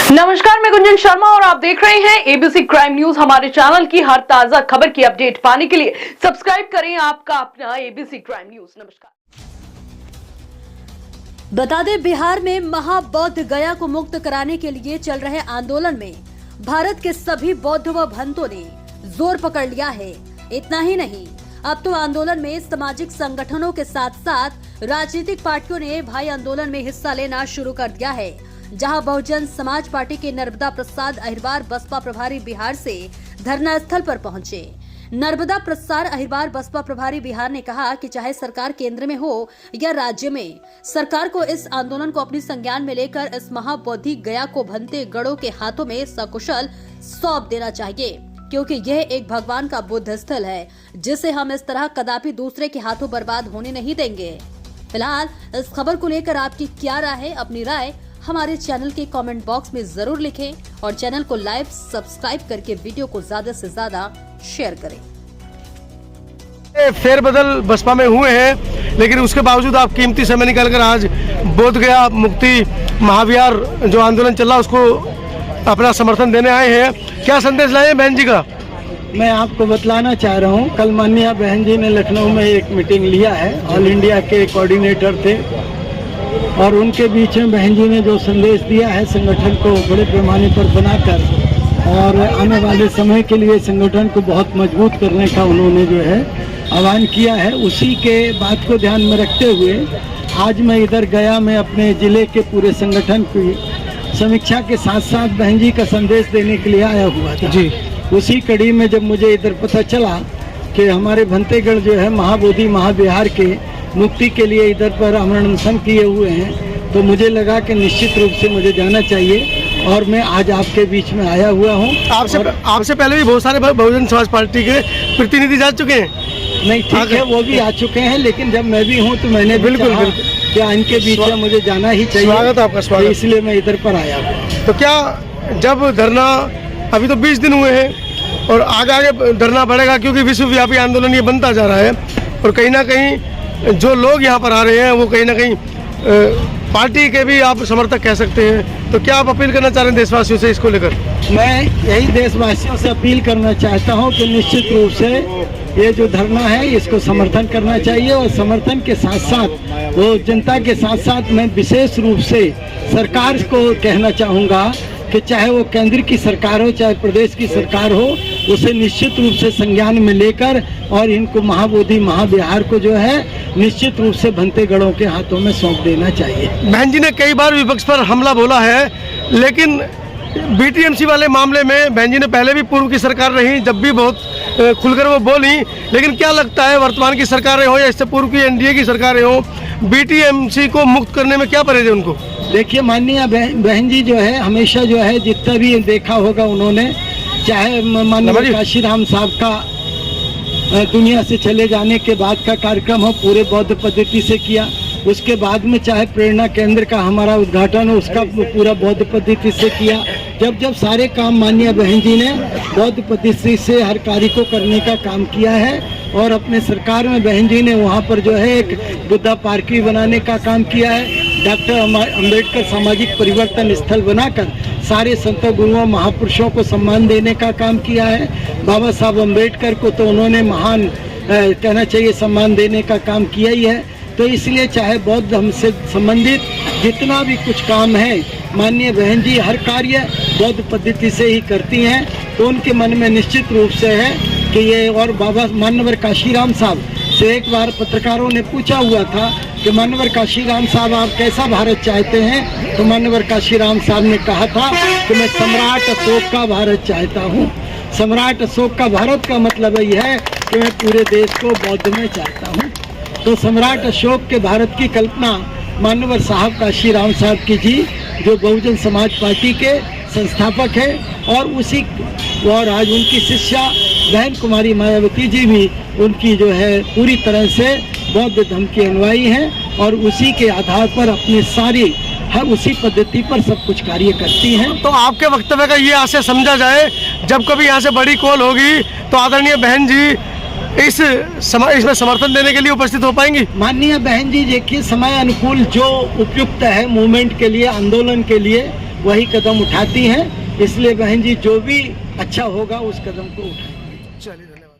नमस्कार, मैं गुंजन शर्मा और आप देख रहे हैं एबीसी क्राइम न्यूज। हमारे चैनल की हर ताजा खबर की अपडेट पाने के लिए सब्सक्राइब करें आपका अपना एबीसी क्राइम न्यूज। नमस्कार। बता दें, बिहार में महाबौद्ध गया को मुक्त कराने के लिए चल रहे आंदोलन में भारत के सभी बौद्ध व भंतों ने जोर पकड़ लिया है। इतना ही नहीं, अब तो आंदोलन में सामाजिक संगठनों के साथ साथ राजनीतिक पार्टियों ने भाई आंदोलन में हिस्सा लेना शुरू कर दिया है। जहां बहुजन समाज पार्टी के नर्मदा प्रसाद अहिरबार बसपा प्रभारी बिहार से धरना स्थल पर पहुंचे। नर्मदा प्रसाद अहिरबार बसपा प्रभारी बिहार ने कहा कि चाहे सरकार केंद्र में हो या राज्य में, सरकार को इस आंदोलन को अपनी संज्ञान में लेकर इस महाबौद्धि गया को भंते गढ़ों के हाथों में सकुशल सौंप देना चाहिए, क्योंकि यह एक भगवान का बुद्ध स्थल है जिसे हम इस तरह कदापि दूसरे के हाथों बर्बाद होने नहीं देंगे। फिलहाल इस खबर को लेकर आपकी क्या राय है? अपनी राय हमारे चैनल के कमेंट बॉक्स में जरूर लिखें और चैनल को लाइव सब्सक्राइब करके वीडियो को ज्यादा से ज्यादा शेयर करें। फेरबदल बसपा में हुए हैं, लेकिन उसके बावजूद आप कीमती समय निकालकर आज बोध गया मुक्ति महाविहार जो आंदोलन चल रहा उसको अपना समर्थन देने आए हैं। क्या संदेश लाए हैं बहन जी का? मैं आपको बतलाना चाह रहा हूँ, कल माननीय बहन जी ने लखनऊ में एक मीटिंग लिया है। ऑल इंडिया के कोऑर्डिनेटर थे और उनके बीच में बहन जी ने जो संदेश दिया है संगठन को बड़े पैमाने पर बनाकर और आने वाले समय के लिए संगठन को बहुत मजबूत करने का उन्होंने जो है आह्वान किया है। उसी के बात को ध्यान में रखते हुए आज मैं इधर गया में अपने जिले के पूरे संगठन की समीक्षा के साथ साथ बहन जी का संदेश देने के लिए आया हुआ था जी। उसी कड़ी में जब मुझे इधर पता चला कि हमारे भंतेगढ़ जो है महाबोधि महाविहार के मुक्ति के लिए इधर पर अमरण अनशन किए हुए हैं, तो मुझे लगा कि निश्चित रूप से मुझे जाना चाहिए और मैं आज आपके बीच में आया हुआ हूँ। आपसे पहले भी बहुत सारे बहुजन समाज पार्टी के प्रतिनिधि जा चुके हैं। नहीं, ठीक है, वो भी आ चुके हैं, लेकिन जब मैं भी हूँ तो मैंने बिल्कुल क्या इनके बीच में मुझे जाना ही चाहिए। स्वागत आपका, स्वागत। इसलिए मैं इधर पर आया हूँ। तो क्या जब धरना अभी तो 20 दिन हुए हैं और आगे धरना बढ़ेगा, क्योंकि विश्वव्यापी आंदोलन ये बनता जा रहा है और कहीं ना कहीं जो लोग यहाँ पर आ रहे हैं वो कहीं ना कहीं पार्टी के भी आप समर्थक कह सकते हैं, तो क्या आप अपील करना चाह रहे हैं देशवासियों से इसको लेकर? मैं यही देशवासियों से अपील करना चाहता हूँ कि निश्चित रूप से ये जो धरना है इसको समर्थन करना चाहिए और समर्थन के साथ साथ वो जनता के साथ साथ मैं विशेष रूप से सरकार को कहना चाहूँगा कि चाहे वो केंद्र की सरकार हो चाहे प्रदेश की सरकार हो, उसे निश्चित रूप से संज्ञान में लेकर और इनको महाबोधि महाविहार को जो है निश्चित रूप से भंतेगढ़ों के हाथों में सौंप देना चाहिए। बहन जी ने कई बार विपक्ष पर हमला बोला है, लेकिन बीटीएमसी वाले मामले में बहन जी ने पहले भी पूर्व की सरकार रही, जब भी बहुत खुलकर वो बोली, लेकिन क्या लगता है वर्तमान की सरकारें हो या इससे पूर्व की एनडीए की सरकारें हो, बीटीएमसी को मुक्त करने में क्या परहेज है उनको? देखिए, माननीय बहन जी जो है हमेशा जो है जितना भी देखा होगा उन्होंने, चाहे माननीय काशीराम साहब का दुनिया से चले जाने के बाद का कार्यक्रम हो पूरे बौद्ध पद्धति से किया, उसके बाद में चाहे प्रेरणा केंद्र का हमारा उद्घाटन हो उसका पूरा बौद्ध पद्धति से किया। जब सारे काम माननीय बहन जी ने बौद्ध पद्धति से हर कार्य को करने का काम किया है और अपने सरकार में बहन जी ने वहाँ पर जो है एक बुद्धा पार्क भी बनाने का काम किया है। डॉक्टर अम्बेडकर सामाजिक परिवर्तन स्थल बनाकर सारे संतों गुरुओं महापुरुषों को सम्मान देने का काम किया है। बाबा साहब अम्बेडकर को तो उन्होंने महान कहना चाहिए सम्मान देने का काम किया ही है। तो इसलिए चाहे बौद्ध धर्म से संबंधित जितना भी कुछ काम है माननीय बहन जी हर कार्य बौद्ध पद्धति से ही करती हैं, तो उनके मन में निश्चित रूप से है कि ये। और बाबा मानवर काशीराम साहब से एक बार पत्रकारों ने पूछा हुआ था कि मानवर काशीराम साहब आप कैसा भारत चाहते हैं, तो मानवर काशीराम साहब ने कहा था कि मैं सम्राट अशोक का भारत चाहता हूँ। सम्राट अशोक का भारत का मतलब यह है कि मैं पूरे देश को बौद्ध में चाहता हूँ। तो सम्राट अशोक के भारत की कल्पना मानवर साहब काशीराम साहब की जी, जो बहुजन समाज पार्टी के संस्थापक है और आज उनकी शिष्या बहन कुमारी मायावती जी भी उनकी जो है पूरी तरह से बौद्ध धर्म की अनुयायी हैं और उसी के आधार पर अपनी सारी हर उसी पद्धति पर सब कुछ कार्य करती हैं। तो आपके वक्तव्य का ये आशय समझा जाए, जब कभी यहाँ से बड़ी कॉल होगी तो आदरणीय बहन जी इसमें समर्थन देने के लिए उपस्थित हो पाएंगी? माननीय बहन जी देखिए, समय अनुकूल जो उपयुक्त है मूवमेंट के लिए, आंदोलन के लिए, वही कदम उठाती हैं। इसलिए बहन जी जो भी अच्छा होगा उस कदम को उठाएं। चलिए, धन्यवाद।